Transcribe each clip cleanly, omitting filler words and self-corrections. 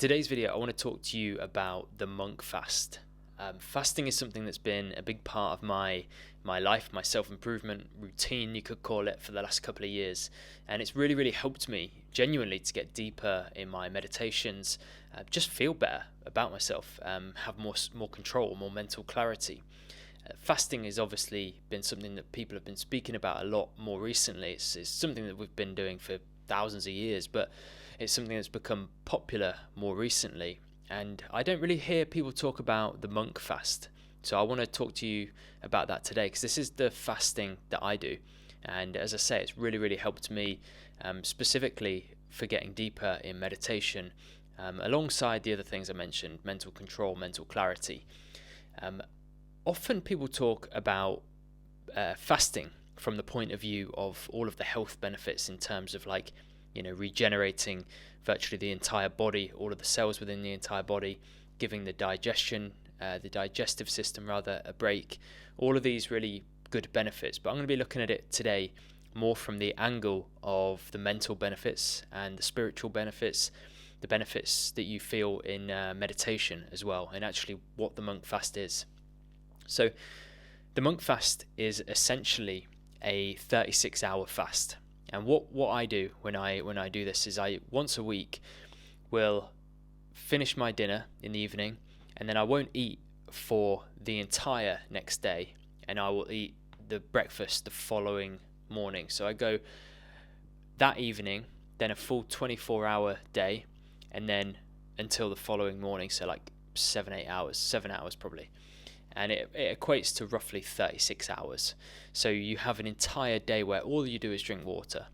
today's video, I want to talk to you about the monk fast. Fasting is something that's been a big part of my life, my self-improvement routine, you could call it, for the last couple of years. And it's really helped me genuinely to get deeper in my meditations, just feel better about myself, have more control, more mental clarity. Fasting has obviously been something that people have been speaking about a lot more recently. It's something that we've been doing for thousands of years, but it's something that's become popular more recently. And I don't really hear people talk about the monk fast. So I want to talk to you about that today, because this is the fasting that I do. And as I say, it's really helped me, specifically for getting deeper in meditation, alongside the other things I mentioned: mental control, mental clarity. Often people talk about fasting from the point of view of all of the health benefits, in terms of regenerating virtually the entire body, all of the cells within the entire body, giving the digestive system rather, a break. All of these really good benefits, but I'm going to be looking at it today more from the angle of the mental benefits and the spiritual benefits, the benefits that you feel in meditation as well, and actually what the monk fast is. So the monk fast is essentially a 36-hour fast. And what I do when I do this is, I once a week will finish my dinner in the evening, and then I won't eat for the entire next day, and I will eat the breakfast the following morning. So I go that evening, then a full 24-hour day, and then until the following morning, so like 7 hours probably. And it equates to roughly 36 hours. So you have an entire day where all you do is drink water.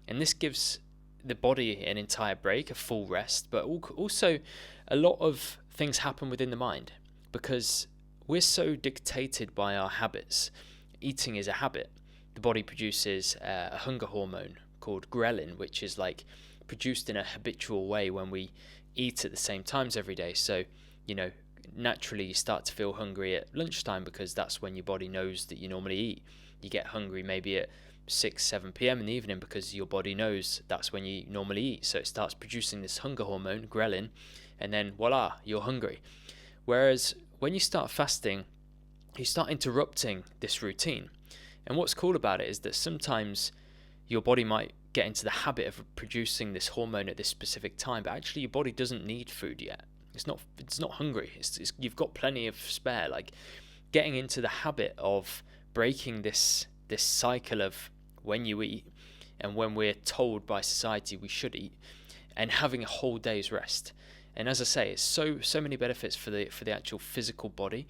And this gives the body an entire break, a full rest, but also a lot of things happen within the mind, because we're so dictated by our habits. Eating is a habit. The body produces a hunger hormone called ghrelin, which is produced in a habitual way when we eat at the same times every day. So, naturally you start to feel hungry at lunchtime, because that's when your body knows that you normally eat. You get hungry maybe at 6-7 p.m. in the evening, because your body knows that's when you normally eat. So it starts producing this hunger hormone, ghrelin, and then voila, you're hungry. Whereas when you start fasting, you start interrupting this routine. And what's cool about it is that sometimes your body might get into the habit of producing this hormone at this specific time, but actually your body doesn't need food yet. It's not hungry. You've got plenty of spare. Getting into the habit of breaking this cycle of when you eat and when we're told by society we should eat, and having a whole day's rest. And as I say, it's so many benefits for the actual physical body,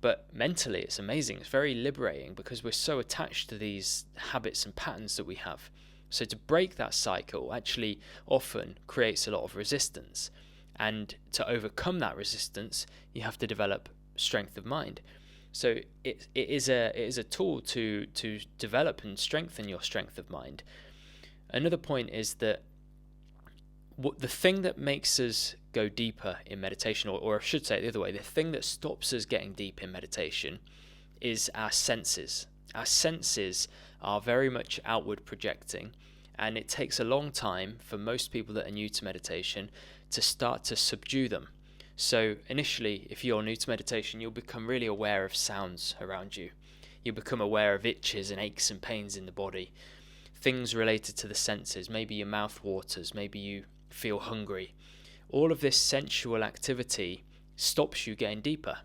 but mentally it's amazing. It's very liberating, because we're so attached to these habits and patterns that we have. So to break that cycle actually often creates a lot of resistance. And to overcome that resistance, you have to develop strength of mind. So it is a tool to develop and strengthen your strength of mind. Another point is that the thing that makes us go deeper in meditation, or I should say it the other way, the thing that stops us getting deep in meditation is our senses. Our senses are very much outward projecting, and it takes a long time for most people that are new to meditation to start to subdue them. So initially, if you're new to meditation, you'll become really aware of sounds around you. You'll become aware of itches and aches and pains in the body, things related to the senses. Maybe your mouth waters, maybe you feel hungry. All of this sensual activity stops you getting deeper.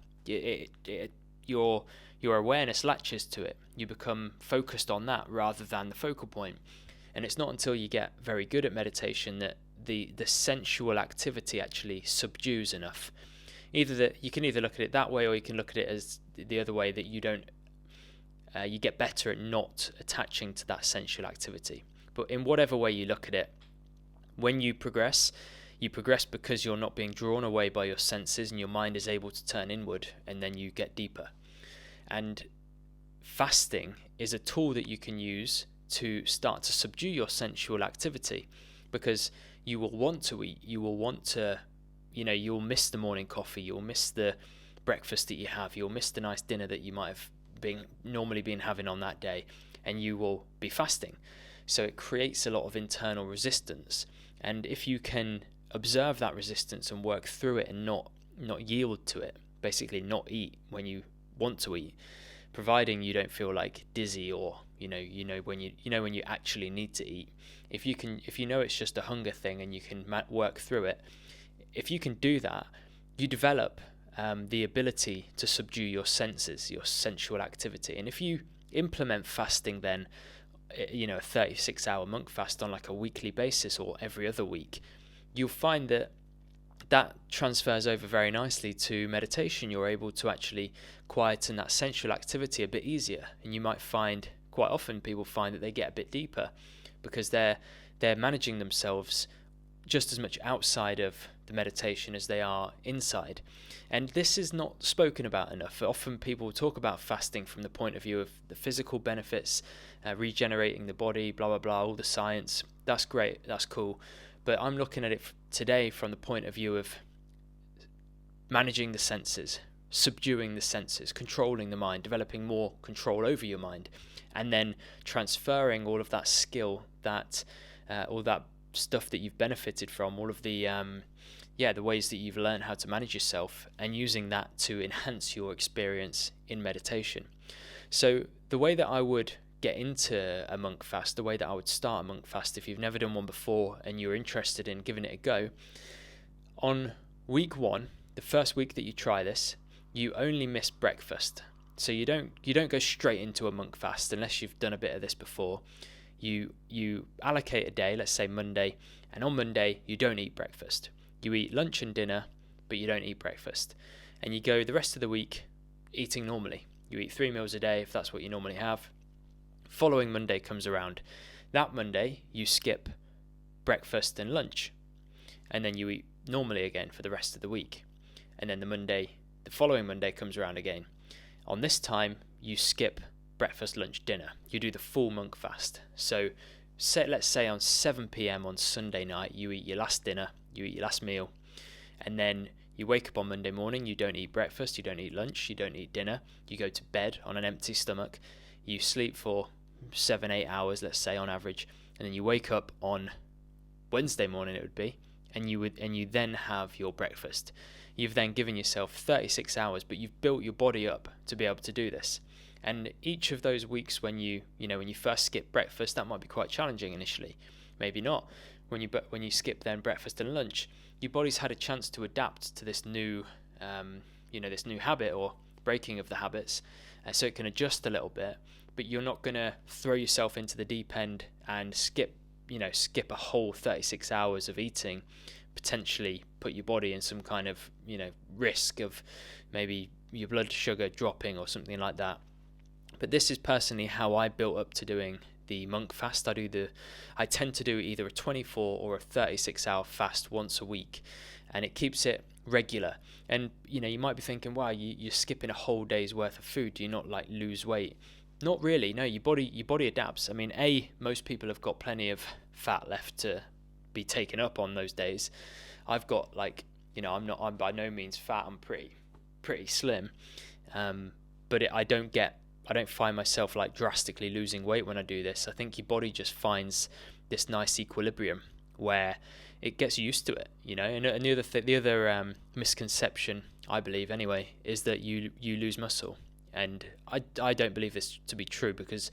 Your awareness latches to it. You become focused on that rather than the focal point. And it's not until you get very good at meditation that the sensual activity actually subdues enough. You can either look at it that way, or you can look at it as the other way, that you get better at not attaching to that sensual activity. But in whatever way you look at it, when you progress because you're not being drawn away by your senses, and your mind is able to turn inward, and then you get deeper. And fasting is a tool that you can use to start to subdue your sensual activity, because you will want to eat, you will want to, you'll miss the morning coffee, you'll miss the breakfast that you have, you'll miss the nice dinner that you might have normally been having on that day, and you will be fasting. So it creates a lot of internal resistance. And if you can observe that resistance and work through it and not yield to it. Basically, not eat when you want to eat, providing you don't feel like dizzy, or when you actually need to eat. If you know it's just a hunger thing and you can work through it, if you can do that, you develop the ability to subdue your senses, your sensual activity. And if you implement fasting, then a 36-hour monk fast on like a weekly basis or every other week, you'll find that transfers over very nicely to meditation. You're able to actually quieten that sensual activity a bit easier, and you might find quite often people find that they get a bit deeper because they're managing themselves just as much outside of the meditation as they are inside. And this is not spoken about enough. Often people talk about fasting from the point of view of the physical benefits, regenerating the body, blah blah blah, all the science. That's great, that's cool, but I'm looking at it today from the point of view of managing the senses, subduing the senses, controlling the mind, developing more control over your mind, and then transferring all of that skill, all that stuff that you've benefited from, all of the ways that you've learned how to manage yourself, and using that to enhance your experience in meditation. So the way that I would get into a monk fast, the way that I would start a monk fast, if you've never done one before and you're interested in giving it a go, on week 1, the first week that you try this, you only miss breakfast. So you don't go straight into a monk fast unless you've done a bit of this before. You allocate a day, let's say Monday, and on Monday you don't eat breakfast. You eat lunch and dinner, but you don't eat breakfast. And you go the rest of the week eating normally. You eat 3 meals a day if that's what you normally have. Following Monday comes around. That Monday you skip breakfast and lunch, and then you eat normally again for the rest of the week. And then the following Monday comes around again. On this time you skip breakfast, lunch, dinner. You do the full monk fast. So let's say on 7 p.m. on Sunday night you eat your last dinner, you eat your last meal, and then you wake up on Monday morning, you don't eat breakfast, you don't eat lunch, you don't eat dinner, you go to bed on an empty stomach, you sleep for 7-8 hours, let's say on average, and then you wake up on Wednesday morning, it would be, and you then have your breakfast. You've then given yourself 36 hours, but you've built your body up to be able to do this. And each of those weeks when you first skip breakfast, that might be quite challenging initially. Maybe not. When you skip then breakfast and lunch, your body's had a chance to adapt to this new this new habit or breaking of the habits, so it can adjust a little bit. But you're not going to throw yourself into the deep end and skip a whole 36 hours of eating, potentially put your body in some kind of risk of maybe your blood sugar dropping or something like that. But this is personally how I built up to doing the monk fast. I tend to do either a 24 or a 36-hour fast once a week, and it keeps it regular. And you might be thinking, wow, you're skipping a whole day's worth of food. Do you not lose weight? Not really. No, your body adapts. I mean, most people have got plenty of fat left to be taken up on those days. I've got I'm by no means fat. I'm pretty slim, but I don't find myself drastically losing weight when I do this. I think your body just finds this nice equilibrium where it gets used to it, And the other misconception, I believe anyway, is that you lose muscle. And I don't believe this to be true because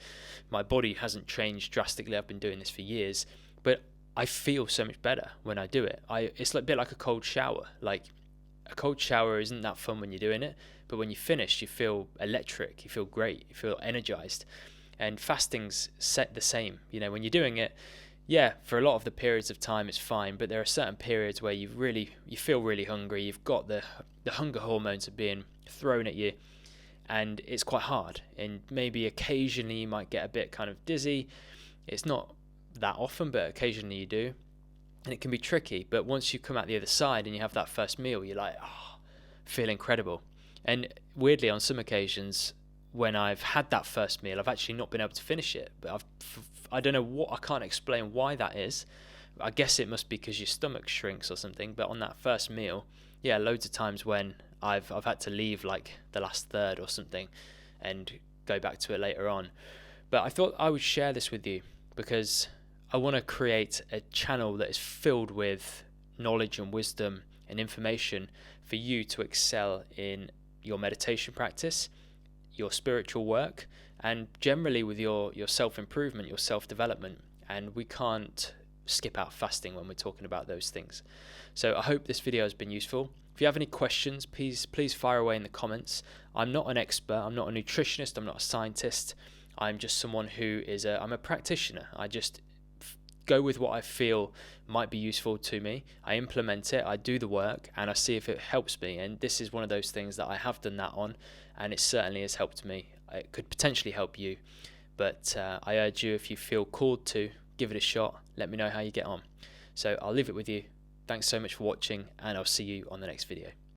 my body hasn't changed drastically. I've been doing this for years, but I feel so much better when I do it. It's a bit like a cold shower. A cold shower isn't that fun when you're doing it, but when you finish, you feel electric, you feel great, you feel energized. And fasting's the same. When you're doing it, for a lot of the periods of time it's fine, but there are certain periods where you feel really hungry. You've got the hunger hormones are being thrown at you, and it's quite hard. And maybe occasionally you might get a bit kind of dizzy. It's not that often, but occasionally you do, and it can be tricky. But once you come out the other side and you have that first meal, you're like, feel incredible. And weirdly, on some occasions when I've had that first meal, I've actually not been able to finish it. But I don't know I can't explain why that is. I guess it must be because your stomach shrinks or something. But on that first meal, loads of times when I've had to leave the last third or something and go back to it later on. But I thought I would share this with you because I want to create a channel that is filled with knowledge and wisdom and information for you to excel in your meditation practice, your spiritual work, and generally with your self-improvement, your self-development. And we can't skip out fasting when we're talking about those things. So I hope this video has been useful. If you have any questions, please fire away in the comments. I'm not an expert, I'm not a nutritionist, I'm not a scientist. I'm just someone who I'm a practitioner. I just go with what I feel might be useful to me. I implement it, I do the work, and I see if it helps me. And this is one of those things that I have done that on, and it certainly has helped me. It could potentially help you, but I urge you, if you feel called to, give it a shot. Let me know how you get on. So I'll leave it with you. Thanks so much for watching, and I'll see you on the next video.